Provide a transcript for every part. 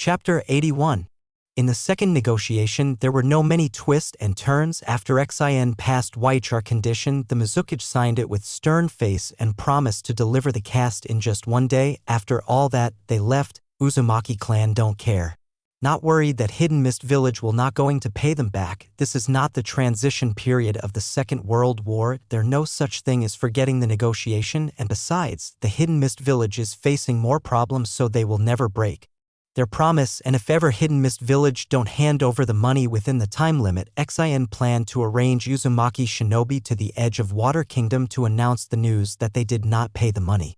Chapter 81. In the second negotiation, there were no many twists and turns. After Xin passed Weichar condition, the Mizukage signed it with stern face and promised to deliver the cast in just one day. After all that, they left. Uzumaki clan don't care. Not worried that Hidden Mist Village will not going to pay them back. This is not the transition period of the Second World War. There's no such thing as forgetting the negotiation, and besides, the Hidden Mist Village is facing more problems, so they will never break their promise. And if ever Hidden Mist Village don't hand over the money within the time limit, Xin planned to arrange Uzumaki shinobi to the edge of Water Kingdom to announce the news that they did not pay the money.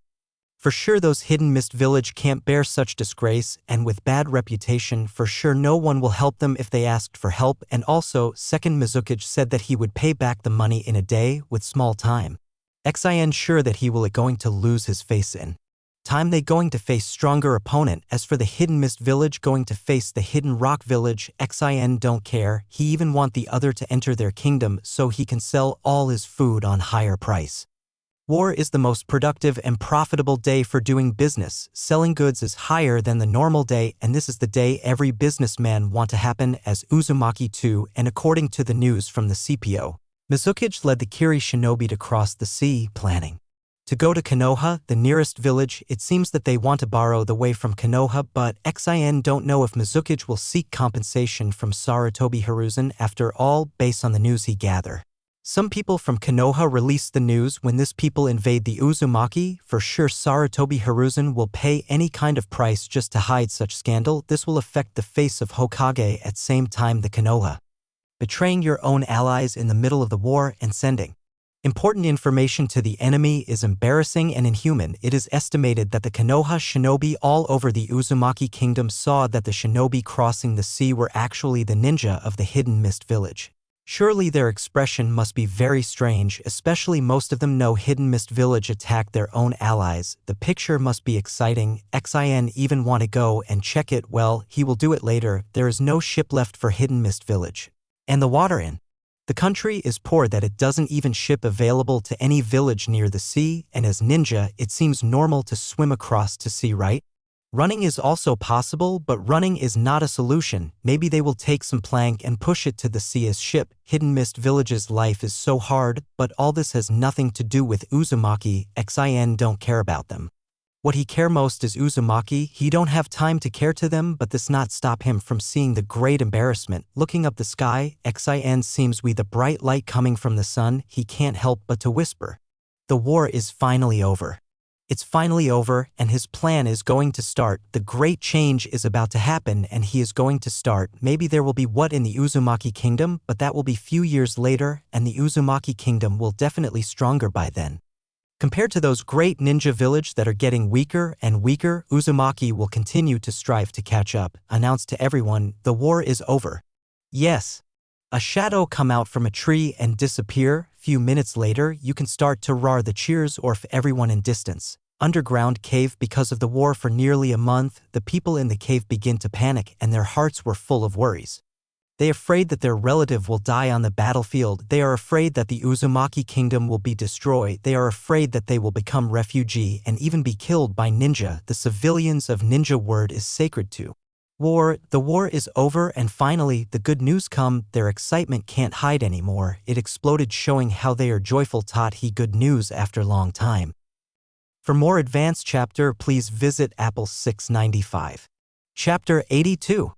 For sure those Hidden Mist Village can't bear such disgrace, and with bad reputation, for sure no one will help them if they asked for help. And also, second Mizukage said that he would pay back the money in a day with small time. Xin sure that he will going to lose his face in time. They going to face stronger opponent. As for the Hidden Mist Village going to face the Hidden Rock Village, Xin don't care. He even want the other to enter their kingdom so he can sell all his food on higher price. War is the most productive and profitable day for doing business. Selling goods is higher than the normal day, and this is the day every businessman want to happen as Uzumaki too. And according to the news from the CPO, Mizukage led the Kiri shinobi to cross the sea, planning to go to Konoha, the nearest village. It seems that they want to borrow the way from Konoha, but Xin don't know if Mizukage will seek compensation from Sarutobi Hiruzen. After all, based on the news he gather, some people from Konoha released the news when this people invade the Uzumaki. For sure Sarutobi Hiruzen will pay any kind of price just to hide such scandal. This will affect the face of Hokage. At same time, the Konoha betraying your own allies in the middle of the war and sending important information to the enemy is embarrassing and inhuman. It is estimated that the Konoha shinobi all over the Uzumaki kingdom saw that the shinobi crossing the sea were actually the ninja of the Hidden Mist Village. Surely their expression must be very strange, especially most of them know Hidden Mist Village attacked their own allies. The picture must be exciting. Xin even want to go and check it. Well, he will do it later. There is no ship left for Hidden Mist Village. And the water in the country is poor that it doesn't even ship available to any village near the sea, and as ninja, it seems normal to swim across to sea, right? Running is also possible, but running is not a solution. Maybe they will take some plank and push it to the sea as ship. Hidden Mist Village's life is so hard, but all this has nothing to do with Uzumaki. Xin don't care about them. What he care most is Uzumaki. He don't have time to care to them, but this not stop him from seeing the great embarrassment. Looking up the sky, Xin seems with the bright light coming from the sun. He can't help but to whisper, "The war is finally over. It's finally over, and his plan is going to start. The great change is about to happen, and he is going to start. Maybe there will be what in the Uzumaki kingdom, but that will be few years later, and the Uzumaki kingdom will definitely stronger by then. Compared to those great ninja village that are getting weaker and weaker, Uzumaki will continue to strive to catch up." Announced to everyone, the war is over. Yes. A shadow come out from a tree and disappear. Few minutes later, you can start to roar the cheers or if everyone in distance. Underground cave. Because of the war for nearly a month, the people in the cave begin to panic and their hearts were full of worries. They are afraid that their relative will die on the battlefield. They are afraid that the Uzumaki kingdom will be destroyed. They are afraid that they will become refugee and even be killed by ninja. The civilians of ninja word is sacred to war. The war is over, and finally the good news come. Their excitement can't hide anymore. It exploded, showing how they are joyful. Taught he good news after long time. For more advanced chapter, please visit Apple 695. Chapter 82.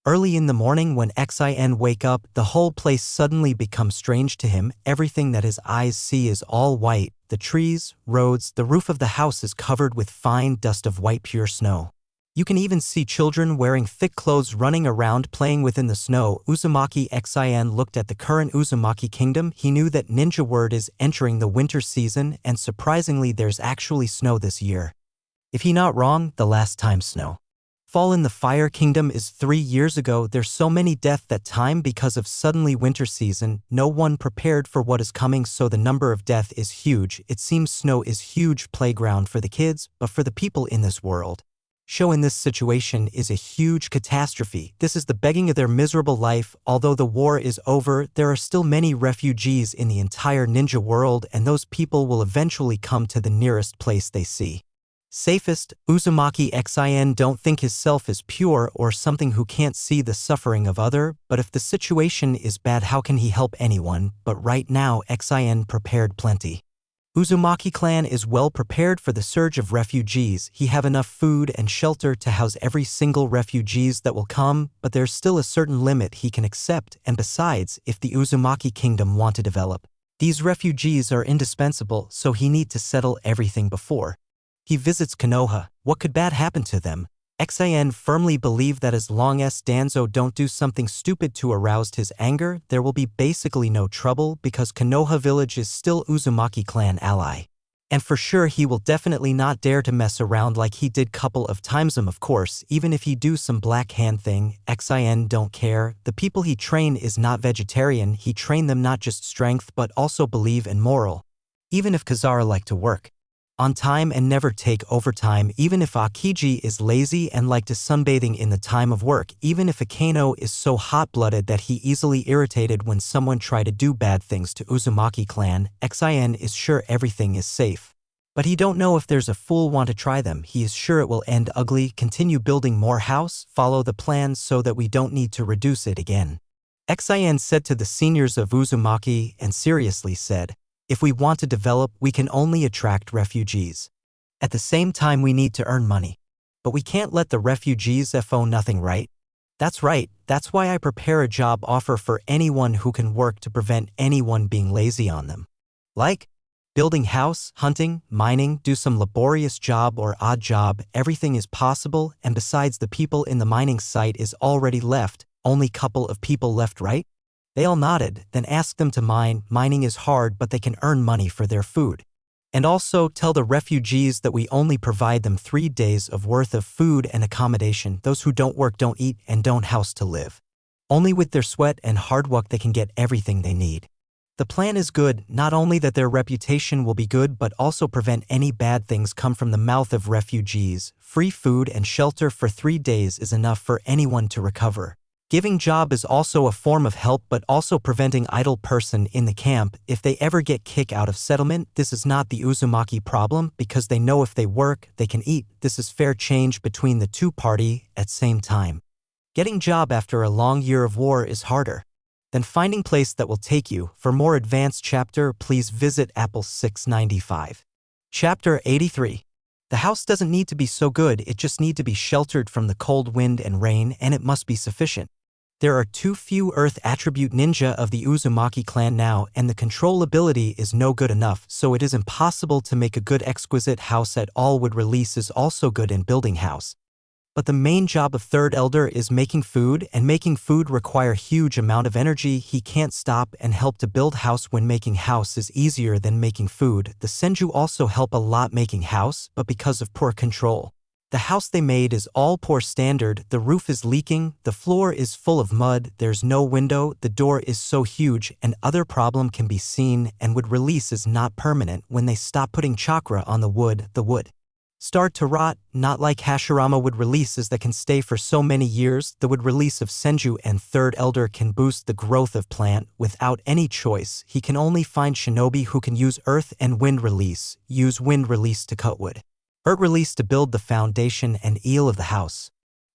Early in the morning when Xin wake up, the whole place suddenly becomes strange to him. Everything that his eyes see is all white. The trees, roads, the roof of the house is covered with fine dust of white pure snow. You can even see children wearing thick clothes running around playing within the snow. Uzumaki. Xin looked at the current Uzumaki kingdom. He knew that ninja word is entering the winter season, and surprisingly there's actually snow this year. If he not wrong, the last time snow fall in the Fire Kingdom is 3 years ago. There's so many death that time because of suddenly winter season. No one prepared for what is coming, so the number of death is huge. It seems snow is huge playground for the kids, but for the people in this world, show in this situation is a huge catastrophe. This is the begging of their miserable life. Although the war is over, there are still many refugees in the entire ninja world, and those people will eventually come to the nearest place they see Safest, Uzumaki Xin don't think his self is pure or something who can't see the suffering of other, but if the situation is bad how can he help anyone, but right now Xin prepared plenty. Uzumaki clan is well prepared for the surge of refugees. He have enough food and shelter to house every single refugees that will come, but there's still a certain limit he can accept, and besides, if the Uzumaki kingdom want to develop, these refugees are indispensable, so he need to settle everything before he visits Konoha. What could bad happen to them? Xin firmly believe that as long as Danzo don't do something stupid to arouse his anger, there will be basically no trouble because Konoha village is still Uzumaki clan ally. And for sure he will definitely not dare to mess around like he did couple of times. Of course, even if he do some black hand thing, Xin don't care. The people he train is not vegetarian, he train them not just strength but also believe in moral. Even if Kazara like to work on time and never take overtime, even if Akiji is lazy and like to sunbathing in the time of work, even if Akano is so hot-blooded that he easily irritated when someone try to do bad things to Uzumaki clan, Xin is sure everything is safe. But he don't know if there's a fool want to try them. He is sure it will end ugly. Continue building more house, follow the plans so that we don't need to reduce it again. Xin said to the seniors of Uzumaki and seriously said, if we want to develop, we can only attract refugees. At the same time we need to earn money. But we can't let the refugees FO nothing, right? That's right, that's why I prepare a job offer for anyone who can work to prevent anyone being lazy on them. Like building house, hunting, mining, do some laborious job or odd job, everything is possible, and besides the people in the mining site is already left, only couple of people left, right? They all nodded, then asked them to mine. Mining is hard but they can earn money for their food. And also tell the refugees that we only provide them 3 days of worth of food and accommodation. Those who don't work don't eat and don't house to live. Only with their sweat and hard work they can get everything they need. The plan is good, not only that their reputation will be good but also prevent any bad things come from the mouth of refugees. Free food and shelter for 3 days is enough for anyone to recover. Giving job is also a form of help but also preventing idle person in the camp. If they ever get kicked out of settlement, this is not the Uzumaki problem because they know if they work, they can eat. This is fair change between the two party at same time. Getting job after a long year of war is harder than finding place that will take you. For more advanced chapter, please visit Apple 695. Chapter 83. The house doesn't need to be so good, it just need to be sheltered from the cold wind and rain, and it must be sufficient. There are too few earth attribute ninja of the Uzumaki clan now, and the control ability is no good enough, so it is impossible to make a good exquisite house at all. Wood release is also good in building house. But the main job of third elder is making food, and making food require huge amount of energy. He can't stop and help to build house when making house is easier than making food. The senju also help a lot making house, but because of poor control, the house they made is all poor standard. The roof is leaking, the floor is full of mud, there's no window, the door is so huge, and other problem can be seen, and wood release is not permanent. When they stop putting chakra on the wood start to rot, not like Hashirama wood releases that can stay for so many years. The wood release of Senju and Third Elder can boost the growth of plant without any choice. He can only find shinobi who can use earth and wind release, use wind release to cut wood, earth release to build the foundation and eel of the house.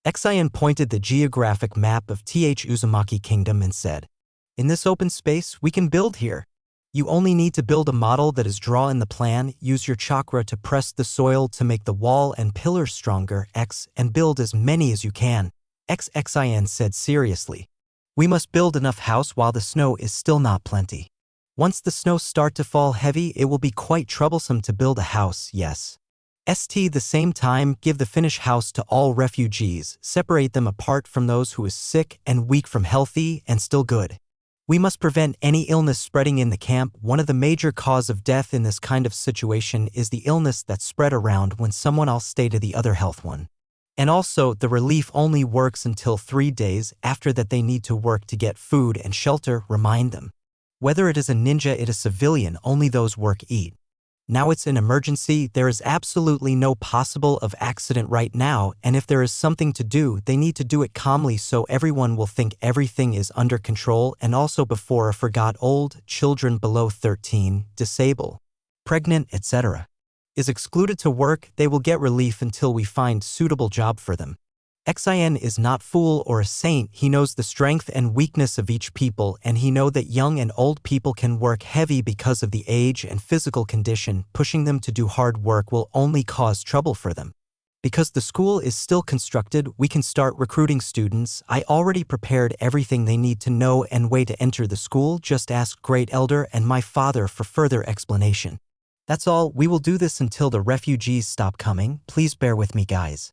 Xin pointed the geographic map of Uzumaki Kingdom and said, in this open space, we can build here. You only need to build a model that is drawn in the plan, use your chakra to press the soil to make the wall and pillars stronger, and build as many as you can. Xin said seriously. We must build enough house while the snow is still not plenty. Once the snow start to fall heavy, it will be quite troublesome to build a house, yes. The same time, give the finished house to all refugees, separate them apart from those who is sick and weak from healthy and still good. We must prevent any illness spreading in the camp. One of the major cause of death in this kind of situation is the illness that spread around when someone else stay to the other health one. And also, the relief only works until 3 days. After that they need to work to get food and shelter. Remind them. Whether it is a ninja, it is civilian, only those work eat. Now it's an emergency, there is absolutely no possible of accident right now, and if there is something to do, they need to do it calmly so everyone will think everything is under control. And also before I forgot, old, children below 13, disabled, pregnant, etc. is excluded to work, they will get relief until we find suitable job for them. Xin is not fool or a saint, he knows the strength and weakness of each people, and he know that young and old people can work heavy because of the age and physical condition. Pushing them to do hard work will only cause trouble for them. Because the school is still constructed, we can start recruiting students. I already prepared everything they need to know and way to enter the school. Just ask Great Elder and my father for further explanation. That's all. We will do this until the refugees stop coming. Please bear with me, guys.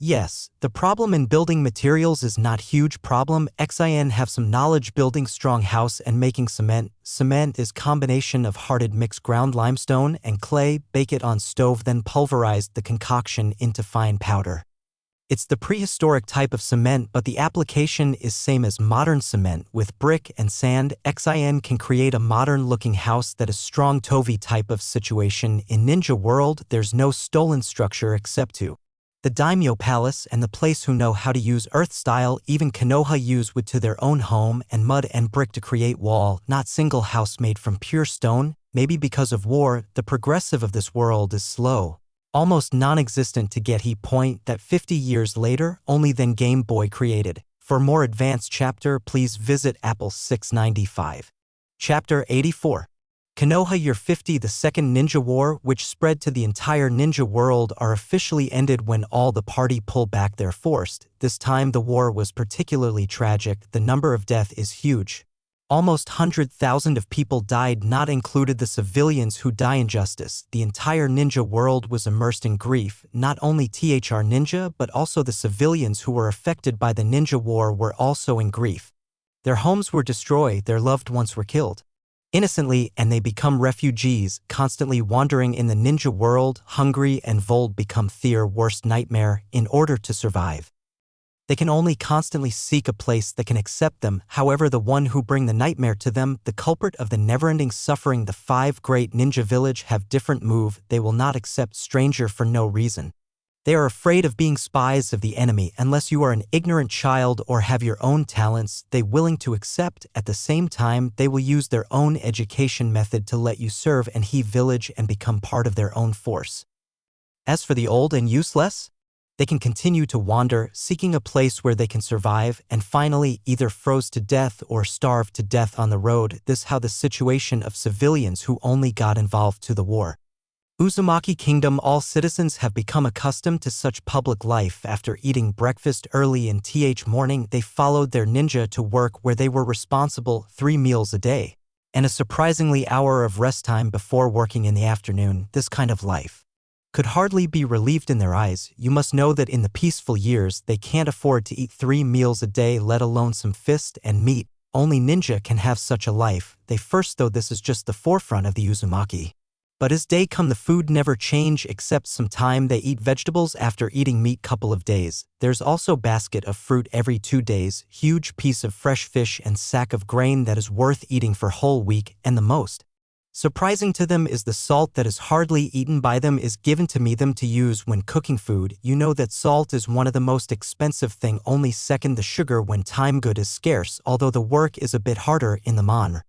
Yes, the problem in building materials is not huge problem. Xin have some knowledge building strong house and making cement. Cement is combination of hardened mixed ground limestone and clay. Bake it on stove, then pulverize the concoction into fine powder. It's the prehistoric type of cement, but the application is same as modern cement with brick and sand. Xin can create a modern-looking house that is strong Tovi type of situation. In Ninja World, there's no stolen structure except to the daimyo palace and the place who know how to use earth style. Even Konoha use wood to their own home and mud and brick to create wall, not single house made from pure stone. Maybe because of war, the progressive of this world is slow, almost non-existent to get he point that 50 years later, only then Game Boy created. For more advanced chapter, please visit Apple 695. Chapter 84. Konoha Year 50. The Second Ninja War, which spread to the entire ninja world, are officially ended when all the party pull back their force. This time the war was particularly tragic. The number of death is huge. Almost 100,000 of people died, not included the civilians who die in justice. The entire ninja world was immersed in grief. Not only THR ninja, but also the civilians who were affected by the ninja war were also in grief. Their homes were destroyed, their loved ones were killed innocently, and they become refugees, constantly wandering in the ninja world. Hungry and Vold become their worst nightmare. In order to survive, they can only constantly seek a place that can accept them. However, the one who bring the nightmare to them, the culprit of the never-ending suffering, the 5 great ninja village have different move. They will not accept stranger for no reason. They are afraid of being spies of the enemy. Unless you are an ignorant child or have your own talents, they willing to accept. At the same time, they will use their own education method to let you serve and he village and become part of their own force. As for the old and useless, they can continue to wander, seeking a place where they can survive, and finally either froze to death or starved to death on the road. This how the situation of civilians who only got involved to the war. Uzumaki Kingdom. All citizens have become accustomed to such public life. After eating breakfast early in morning, they followed their ninja to work where they were responsible 3 meals a day, and a surprisingly hour of rest time before working in the afternoon. This kind of life could hardly be relieved in their eyes. You must know that in the peaceful years, they can't afford to eat 3 meals a day, let alone some fist and meat. Only ninja can have such a life. They first, though this is just the forefront of the Uzumaki. But as day come, the food never change except some time they eat vegetables after eating meat couple of days. There's also basket of fruit every 2 days, huge piece of fresh fish and sack of grain that is worth eating for whole week, and the most surprising to them is the salt that is hardly eaten by them is given to me them to use when cooking food. You know that salt is one of the most expensive thing, only second the sugar when time good is scarce, although the work is a bit harder in the mine.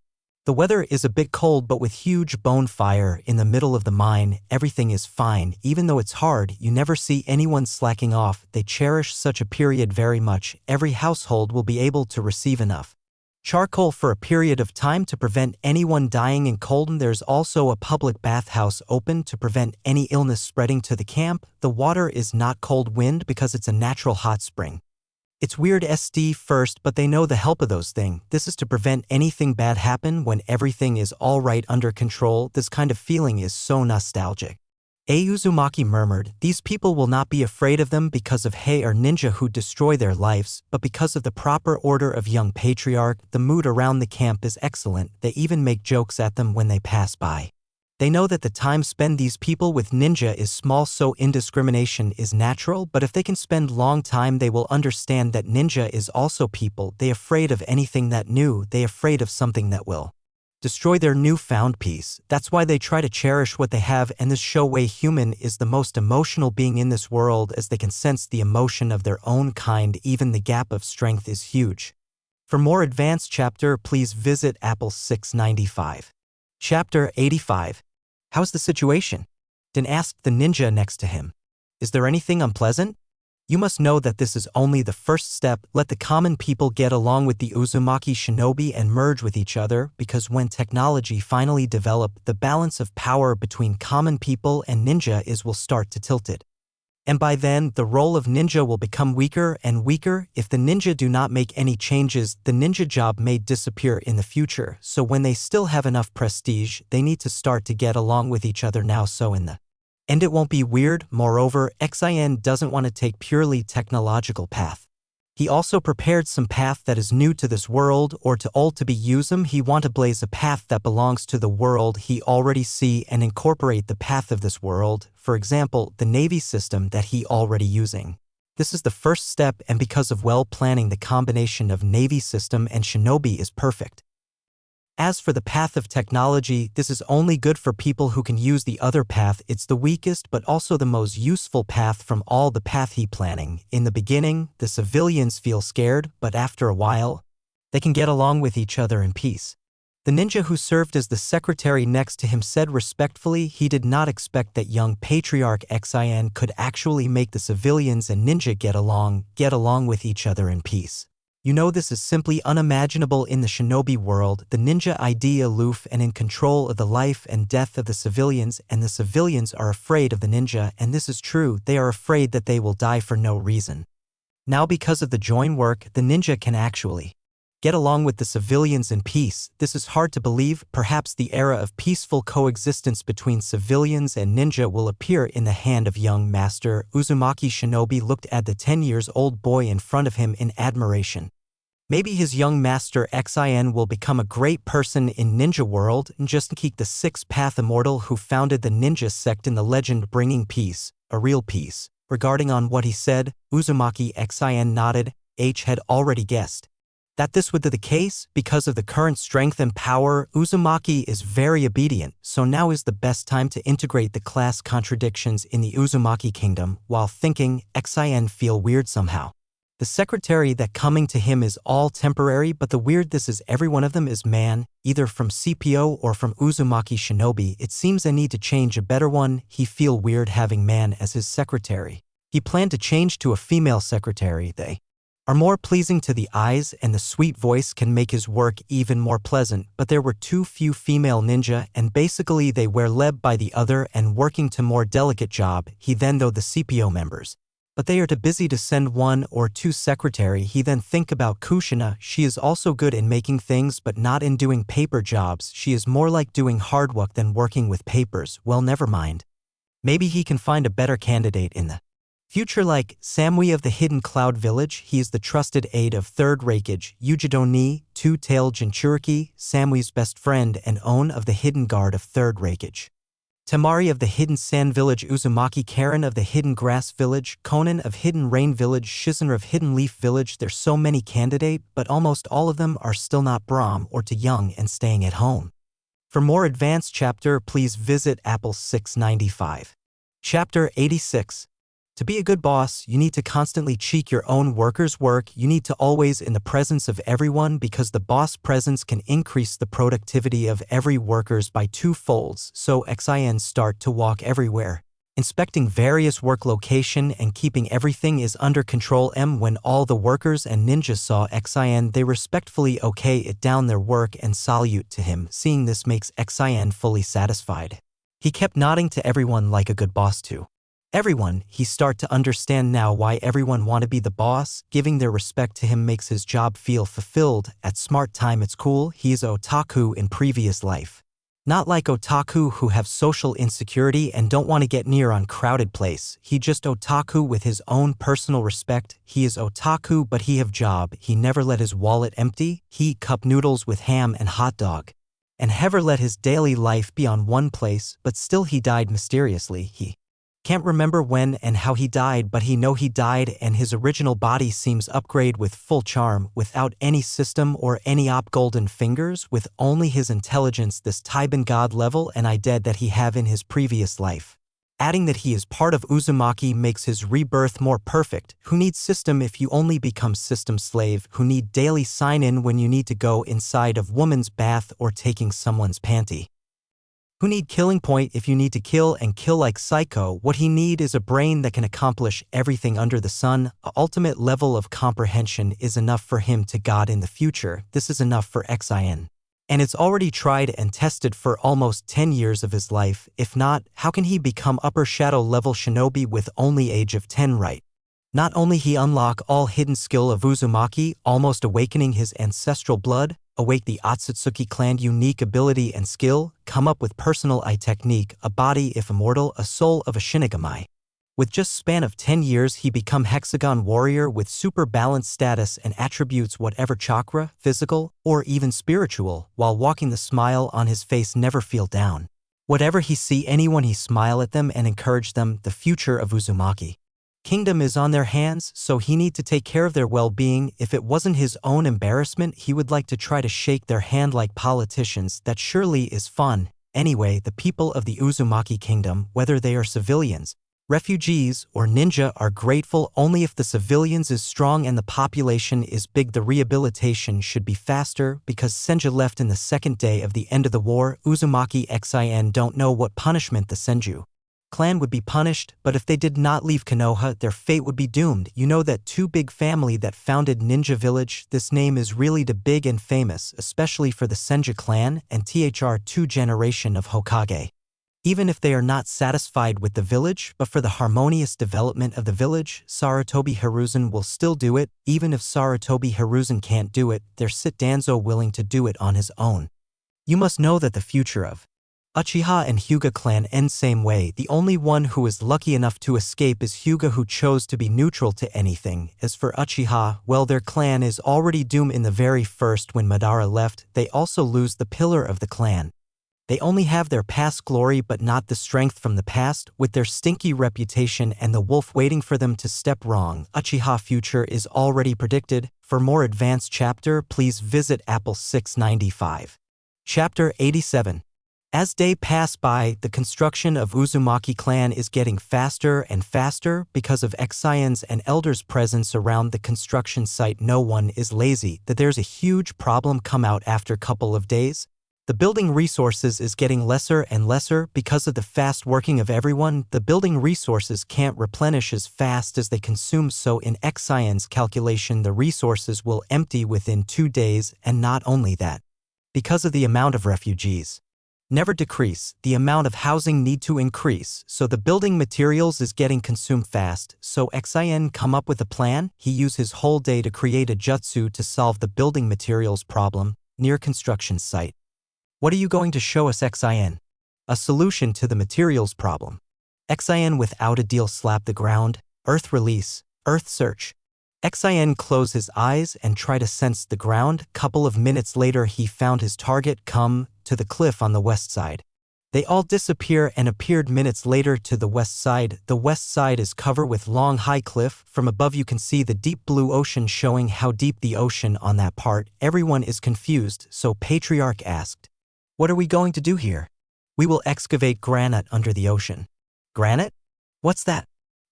The weather is a bit cold, but with huge bonfire in the middle of the mine, everything is fine. Even though it's hard, you never see anyone slacking off. They cherish such a period very much. Every household will be able to receive enough charcoal for a period of time to prevent anyone dying in cold. There's also a public bathhouse open to prevent any illness spreading to the camp. The water is not cold wind because it's a natural hot spring. It's weird SD first, but they know the help of those things. This is to prevent anything bad happen when everything is all right under control. This kind of feeling is so nostalgic. Uzumaki murmured, these people will not be afraid of them because of Hei or ninja who destroy their lives, but because of the proper order of young patriarch. The mood around the camp is excellent. They even make jokes at them when they pass by. They know that the time spent these people with ninja is small, so indiscrimination is natural, but if they can spend long time they will understand that ninja is also people. They afraid of anything that new, they afraid of something that will destroy their newfound peace. That's why they try to cherish what they have, and this show way human is the most emotional being in this world, as they can sense the emotion of their own kind. Even the gap of strength is huge. For more advanced chapter, please visit Apple 695. Chapter 85. How's the situation? Then asked the ninja next to him. Is there anything unpleasant? You must know that this is only the first step. Let the common people get along with the Uzumaki shinobi and merge with each other, because when technology finally develop, the balance of power between common people and ninja will start to tilt it. And by then, the role of ninja will become weaker and weaker. If the ninja do not make any changes, the ninja job may disappear in the future. So when they still have enough prestige, they need to start to get along with each other now, so in the end it won't be weird. Moreover, Xin doesn't want to take purely technological path. He also prepared some path that is new to this world or to old to be used. He want to blaze a path that belongs to the world he already see and incorporate the path of this world, for example, the Navy system that he already using. This is the first step, and because of well planning, the combination of Navy system and shinobi is perfect. As for the path of technology, this is only good for people who can use the other path. It's the weakest but also the most useful path from all the path he planning. In the beginning, the civilians feel scared, but after a while, they can get along with each other in peace. The ninja who served as the secretary next to him said respectfully he did not expect that young patriarch Xin could actually make the civilians and ninja get along with each other in peace. You know, this is simply unimaginable in the shinobi world. The ninja idea aloof and in control of the life and death of the civilians, and the civilians are afraid of the ninja, and this is true, they are afraid that they will die for no reason. Now because of the joint work, the ninja can actually get along with the civilians in peace. This is hard to believe. Perhaps the era of peaceful coexistence between civilians and ninja will appear in the hand of young master. Uzumaki shinobi looked at the 10-year-old boy in front of him in admiration. Maybe his young master Xin will become a great person in ninja world, and just keep the sixth path immortal who founded the ninja sect in the legend bringing peace, a real peace. Regarding on what he said, Uzumaki Xin nodded. H had already guessed that this would be the case. Because of the current strength and power, Uzumaki is very obedient, so now is the best time to integrate the class contradictions in the Uzumaki kingdom. While thinking, Xin feel weird somehow. The secretary that coming to him is all temporary, but the weird this is every one of them is man, either from CPO or from Uzumaki shinobi. It seems I need to change a better one. He feel weird having man as his secretary. He planned to change to a female secretary. They are more pleasing to the eyes, and the sweet voice can make his work even more pleasant, but there were too few female ninja, and basically they were led by the other and working to more delicate job. He then though the CPO members, but they are too busy to send one or two secretary. He then think about Kushina. She is also good in making things but not in doing paper jobs. She is more like doing hard work than working with papers. Well, never mind. Maybe he can find a better candidate in the future, like Samui of the Hidden Cloud Village. He is the trusted aide of Third Reikage. Yujido ni Two-Tailed Jinchuriki, Samui's best friend and own of the Hidden Guard of Third Reikage. Tamari of the Hidden Sand Village, Uzumaki Karen of the Hidden Grass Village, Conan of Hidden Rain Village, Shizuner of Hidden Leaf Village. There's so many candidates, but almost all of them are still not Brahm or too young and staying at home. For more advanced chapter, please visit Apple 695. Chapter 86. To be a good boss, you need to constantly check your own workers' work. You need to always in the presence of everyone, because the boss presence can increase the productivity of every workers by 2 folds. So Xin start to walk everywhere, inspecting various work location and keeping everything is under control. When all the workers and ninjas saw Xin, they respectfully okay it down their work and salute to him. Seeing this makes Xin fully satisfied. He kept nodding to everyone like a good boss too. Everyone, he start to understand now why everyone want to be the boss. Giving their respect to him makes his job feel fulfilled. At smart time it's cool, he is otaku in previous life. Not like otaku who have social insecurity and don't want to get near on crowded place. He just otaku with his own personal respect. He is otaku but he have job. He never let his wallet empty. He cup noodles with ham and hot dog. And never let his daily life be on one place, but still he died mysteriously. He can't remember when and how he died, but he know he died, and his original body seems upgrade with full charm, without any system or any golden fingers, with only his intelligence, this Taiban god level and I dead that he have in his previous life. Adding that he is part of Uzumaki makes his rebirth more perfect. Who needs system if you only become system slave? Who need daily sign in when you need to go inside of woman's bath or taking someone's panty? Who need killing point if you need to kill and kill like psycho? What he need is a brain that can accomplish everything under the sun. A ultimate level of comprehension is enough for him to God in the future. This is enough for Xin. And it's already tried and tested for almost 10 years of his life. If not, how can he become upper shadow level shinobi with only age of 10, right? Not only he unlock all hidden skill of Uzumaki, almost awakening his ancestral blood, awake the Otsutsuki clan unique ability and skill, come up with personal eye technique, a body if immortal, a soul of a shinigami. With just span of 10 years he become hexagon warrior with super balanced status and attributes whatever chakra, physical, or even spiritual, while walking the smile on his face never feel down. Whatever he see anyone he smile at them and encourage them, the future of Uzumaki kingdom is on their hands, so he need to take care of their well-being. If it wasn't his own embarrassment, he would like to try to shake their hand like politicians. That surely is fun. Anyway, the people of the Uzumaki kingdom, whether they are civilians, refugees, or ninja, are grateful only if the civilians is strong and the population is big. The rehabilitation should be faster because Senju left in the second day of the end of the war. Uzumaki Xin don't know what punishment the Senju clan would be punished, but if they did not leave Konoha, their fate would be doomed. You know that two big family that founded Ninja Village, this name is really the big and famous, especially for the Senju clan and THR2 generation of Hokage. Even if they are not satisfied with the village, but for the harmonious development of the village, Sarutobi Hiruzen will still do it. Even if Sarutobi Hiruzen can't do it, there's Sit Danzo willing to do it on his own. You must know that the future of Uchiha and Hyuga clan ends same way. The only one who is lucky enough to escape is Hyuga, who chose to be neutral to anything. As for Uchiha, well, their clan is already doomed in the very first. When Madara left, they also lose the pillar of the clan. They only have their past glory but not the strength from the past, with their stinky reputation and the wolf waiting for them to step wrong. Uchiha future is already predicted. For more advanced chapter, please visit Apple 695. Chapter 87. As day pass by, the construction of Uzumaki clan is getting faster and faster because of Xion's and elders' presence around the construction site. No one is lazy. That there's a huge problem come out after couple of days. The building resources is getting lesser and lesser because of the fast working of everyone. The building resources can't replenish as fast as they consume, so in Xion's calculation the resources will empty within 2 days. And not only that, because of the amount of refugees never decrease, the amount of housing need to increase, so the building materials is getting consumed fast. So Xion come up with a plan. He use his whole day to create a jutsu to solve the building materials problem near construction site. What are you going to show us, Xion? A solution to the materials problem. Xion without a deal slap the ground, earth release, earth search. Xion close his eyes and try to sense the ground. Couple of minutes later he found his target. Come to the cliff on the west side. They all disappear and appeared minutes later to the west side. The west side is covered with long high cliff. From above you can see the deep blue ocean, showing how deep the ocean on that part. Everyone is confused, so Patriarch asked, "What are we going to do here?" "We will excavate granite under the ocean." "Granite? What's that?"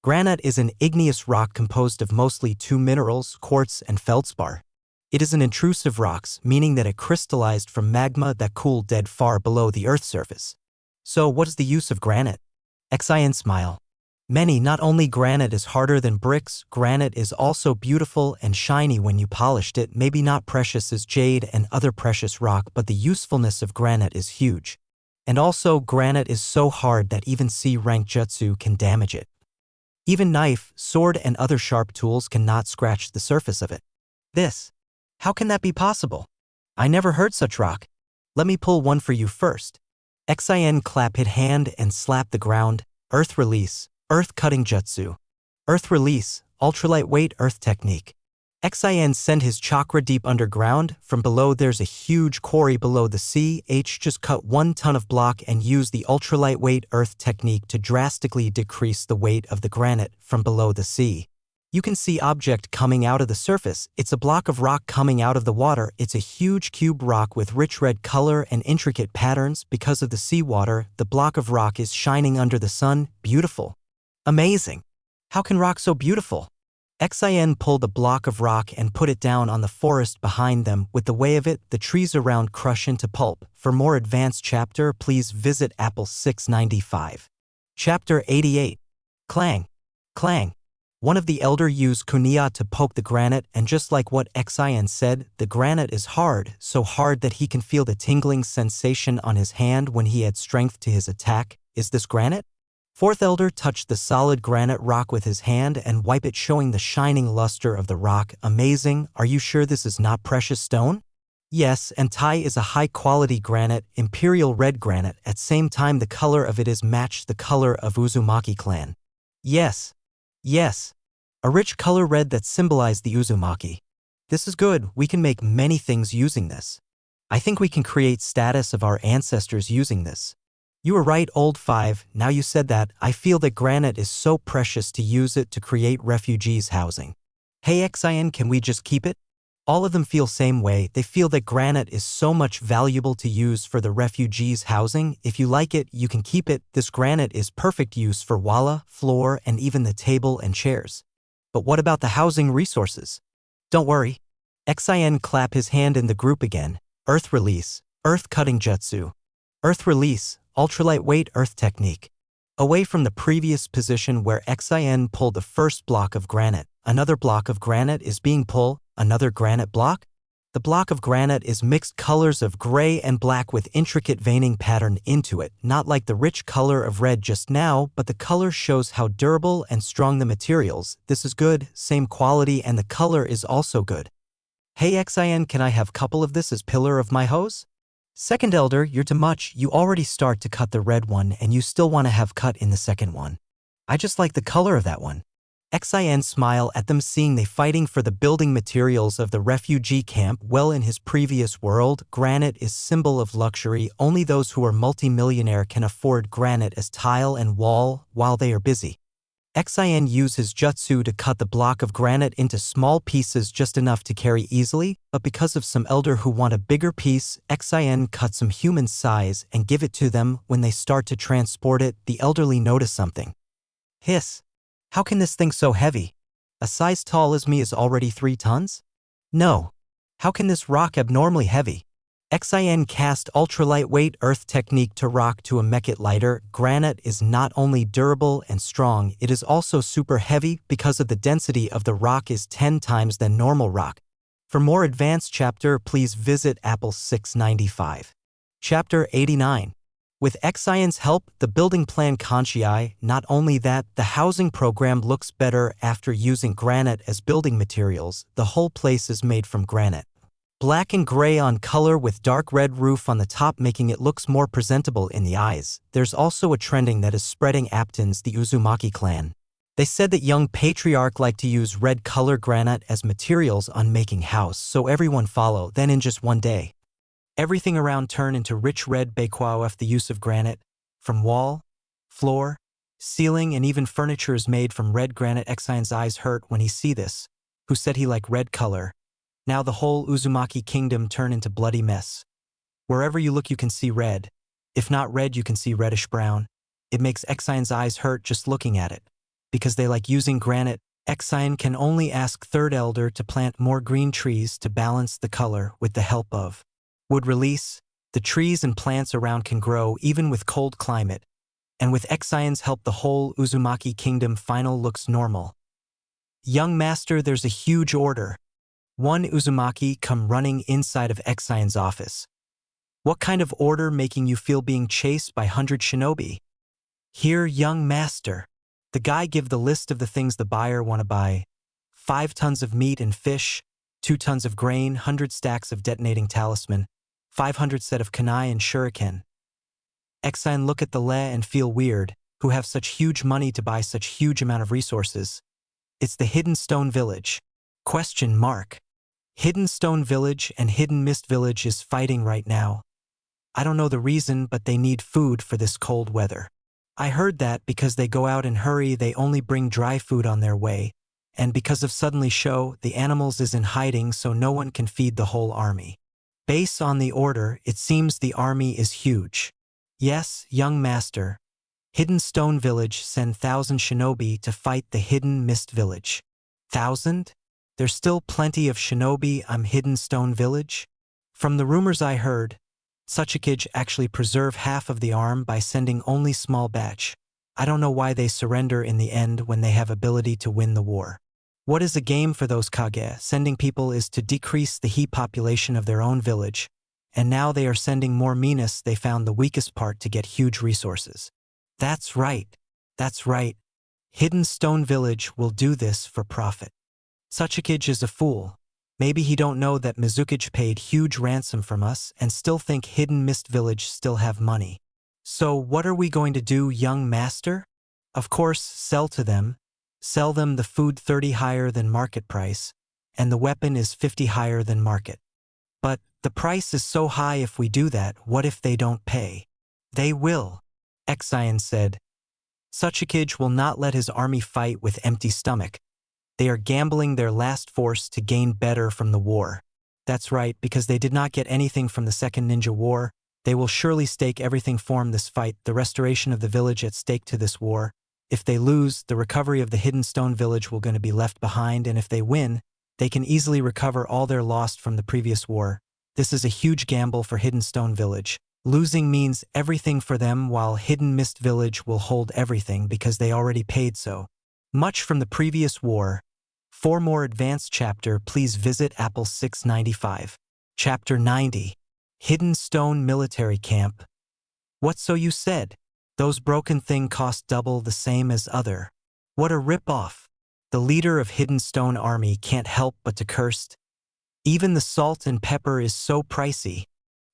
Granite is an igneous rock composed of mostly two minerals, quartz and feldspar. It is an intrusive rocks, meaning that it crystallized from magma that cooled dead far below the Earth's surface. So what is the use of granite? Xion smile. Many. Not only granite is harder than bricks, granite is also beautiful and shiny when you polished it. Maybe not precious as jade and other precious rock, but the usefulness of granite is huge. And also granite is so hard that even C-rank jutsu can damage it. Even knife, sword and other sharp tools cannot scratch the surface of it. How can that be possible? I never heard such rock. Let me pull one for you first. Xion clap his hand and slap the ground. Earth release, earth cutting jutsu. Earth release, ultralightweight earth technique. Xion send his chakra deep underground. From below there's a huge quarry below the sea. Just cut 1 ton of block and use the ultralightweight earth technique to drastically decrease the weight of the granite from below the sea. You can see object coming out of the surface. It's a block of rock coming out of the water. It's a huge cube rock with rich red color and intricate patterns. Because of the seawater, the block of rock is shining under the sun. Beautiful. Amazing. How can rock so beautiful? Xin pulled a block of rock and put it down on the forest behind them. With the weight of it, the trees around crush into pulp. For more advanced chapter, please visit Apple 695. Chapter 88. Clang. Clang. One of the elder used kunia to poke the granite, and just like what Xin said, the granite is hard, so hard that he can feel the tingling sensation on his hand when he adds strength to his attack. Is this granite? Fourth elder touched the solid granite rock with his hand and wiped it, showing the shining luster of the rock. Amazing, are you sure this is not precious stone? Yes, and Tai is a high-quality granite, imperial red granite. At same time the color of it is matched the color of Uzumaki clan. Yes. Yes. A rich color red that symbolized the Uzumaki. This is good, we can make many things using this. I think we can create status of our ancestors using this. You were right, Old 5, now you said that, I feel that granite is so precious to use it to create refugees housing. Hey Xin, can we just keep it? All of them feel same way, they feel that granite is so much valuable to use for the refugees housing. If you like it, you can keep it. This granite is perfect use for walla, floor, and even the table and chairs. But what about the housing resources? Don't worry. Xin clap his hand in the group again. Earth release, earth cutting jutsu. Earth release, ultralight-weight earth technique. Away from the previous position where Xin pulled the first block of granite, another block of granite is being pulled, another granite block. The block of granite is mixed colors of gray and black with intricate veining pattern into it, not like the rich color of red just now, but the color shows how durable and strong the materials. This is good, same quality, and the color is also good. Hey Xin, can I have couple of this as pillar of my hose? Second elder, you're too much, you already start to cut the red one and you still want to have cut in the second one. I just like the color of that one. Xin smile at them, seeing they fighting for the building materials of the refugee camp. Well, in his previous world, granite is symbol of luxury. Only those who are multimillionaire can afford granite as tile and wall while they are busy. Xin used his jutsu to cut the block of granite into small pieces, just enough to carry easily, but because of some elder who want a bigger piece, Xin cut some human size and give it to them. When they start to transport it, the elderly notice something. Hiss. How can this thing so heavy? A size tall as me is already 3 tons? No. How can this rock abnormally heavy? Xin cast ultra-lightweight earth technique to rock to make it lighter. Granite is not only durable and strong, it is also super heavy because of the density of the rock is 10 times than normal rock. For more advanced chapter, please visit Apple 695. Chapter 89. With Xion's help, the building plan conscii. Not only that, the housing program looks better after using granite as building materials. The whole place is made from granite. Black and gray on color with dark red roof on the top, making it looks more presentable in the eyes. There's also a trending that is spreading Aptons, the Uzumaki clan. They said that young patriarch like to use red color granite as materials on making house, so everyone follow. Then in just one day, everything around turn into rich red bakwaof. The use of granite, from wall, floor, ceiling, and even furniture is made from red granite. Xion's eyes hurt when he see this. Who said he liked red color? Now the whole Uzumaki kingdom turn into bloody mess. Wherever you look you can see red. If not red you can see reddish brown. It makes Xion's eyes hurt just looking at it. Because they like using granite, Xion can only ask third elder to plant more green trees to balance the color with the help of wood release. The trees and plants around can grow even with cold climate. And with Xion's help the whole Uzumaki kingdom final looks normal. Young master, there's a huge order. One Uzumaki come running inside of Xion's office. What kind of order making you feel being chased by 100 shinobi? Here, young master. The guy give the list of the things the buyer want to buy. 5 tons of meat and fish, 2 tons of grain, 100 stacks of detonating talisman, 500 set of kunai and shuriken. Xion look at the le and feel weird, who have such huge money to buy such huge amount of resources. It's the Hidden Stone Village. Question mark. Hidden Stone Village and Hidden Mist Village is fighting right now. I don't know the reason, but they need food for this cold weather. I heard that because they go out in hurry they only bring dry food on their way, and because of suddenly show, the animals is in hiding so no one can feed the whole army. Based on the order, it seems the army is huge. Yes, young master. Hidden Stone Village send 1,000 shinobi to fight the Hidden Mist Village. 1,000? There's still plenty of shinobi on Hidden Stone Village? From the rumors I heard, Suchikage actually preserve half of the arm by sending only small batch. I don't know why they surrender in the end when they have ability to win the war. What is a game for those Kage? Sending people is to decrease the he population of their own village, and now they are sending more meanness. They found the weakest part to get huge resources. That's right. That's right. Hidden Stone Village will do this for profit. Suchikage is a fool. Maybe he don't know that Mizukage paid huge ransom from us and still think Hidden Mist Village still have money. So what are we going to do, young master? Of course, sell to them. Sell them the food 30 higher than market price, and the weapon is 50 higher than market. But the price is so high. If we do that, what if they don't pay? They will, Exion said. Suchikage will not let his army fight with empty stomach. They are gambling their last force to gain better from the war. That's right, because they did not get anything from the Second Ninja War. They will surely stake everything from this fight, the restoration of the village at stake to this war. If they lose, the recovery of the Hidden Stone Village will going to be left behind, and if they win, they can easily recover all their lost from the previous war. This is a huge gamble for Hidden Stone Village. Losing means everything for them, while Hidden Mist Village will hold everything because they already paid so much from the previous war. For more advanced chapter, please visit Apple 695. Chapter 90. Hidden Stone Military Camp. What so you said? Those broken thing cost double the same as other. What a rip-off. The leader of Hidden Stone Army can't help but to curse. Even the salt and pepper is so pricey.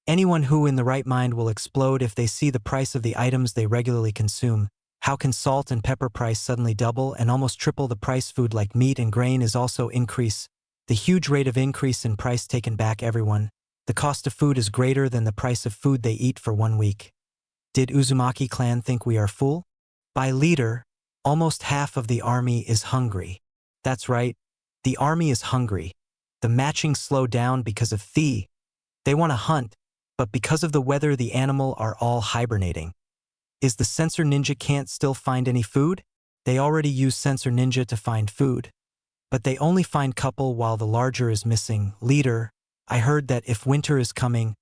Anyone who in the right mind will explode if they see the price of the items they regularly consume. How can salt and pepper price suddenly double and almost triple the price? Food like meat and grain is also increase. The huge rate of increase in price taken back everyone. The cost of food is greater than the price of food they eat for 1 week. Did Uzumaki clan think we are fool? By leader, almost half of the army is hungry. That's right, the army is hungry. The matching slowed down because of They want to hunt, but because of the weather the animal are all hibernating. Is the Sensor Ninja can't still find any food? They already use Sensor Ninja to find food. But they only find couple while the larger is missing. Leader, I heard that if winter is coming,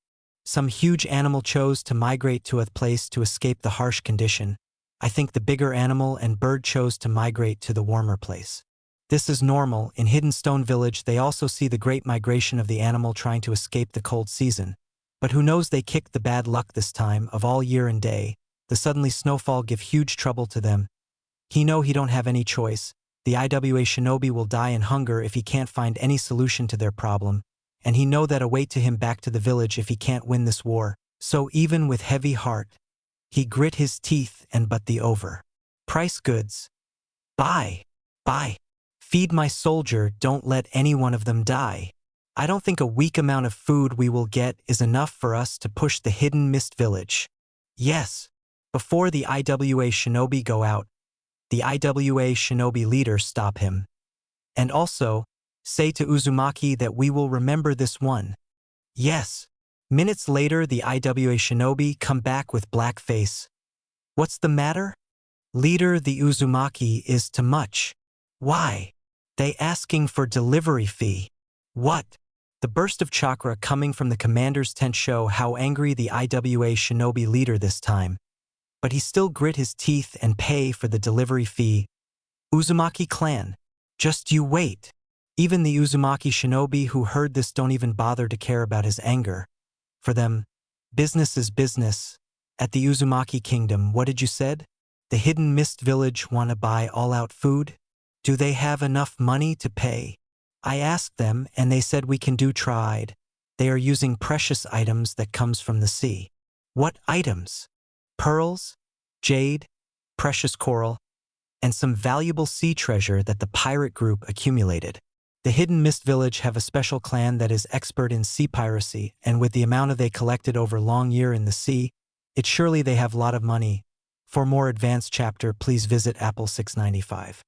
some huge animal chose to migrate to a place to escape the harsh condition. I think the bigger animal and bird chose to migrate to the warmer place. This is normal. In Hidden Stone Village they also see the great migration of the animal trying to escape the cold season. But who knows, they kicked the bad luck this time of all year and day. The suddenly snowfall give huge trouble to them. He know he don't have any choice. The IWA shinobi will die in hunger if he can't find any solution to their problem. And he know that await to him back to the village if he can't win this war. So even with heavy heart, he grit his teeth and but the over. Price goods. Buy. Buy. Feed my soldier, don't let any one of them die. I don't think a weak amount of food we will get is enough for us to push the Hidden Mist Village. Yes. Before the IWA shinobi go out, the IWA shinobi leader stop him. And also, say to Uzumaki that we will remember this one. Yes. Minutes later the IWA shinobi come back with black face. What's the matter? Leader, the Uzumaki is too much. Why? They asking for delivery fee. What? The burst of chakra coming from the commander's tent show how angry the IWA shinobi leader this time. But he still grit his teeth and pay for the delivery fee. Uzumaki clan. Just you wait. Even the Uzumaki shinobi who heard this don't even bother to care about his anger. For them, business is business. At the Uzumaki kingdom, what did you said? The Hidden Mist Village wanna buy all-out food? Do they have enough money to pay? I asked them and they said we can do tried. They are using precious items that comes from the sea. What items? Pearls, jade, precious coral, and some valuable sea treasure that the pirate group accumulated. The Hidden Mist Village have a special clan that is expert in sea piracy, and with the amount of they collected over long year in the sea, it's surely they have lot of money. For more advanced chapter, please visit Apple 695.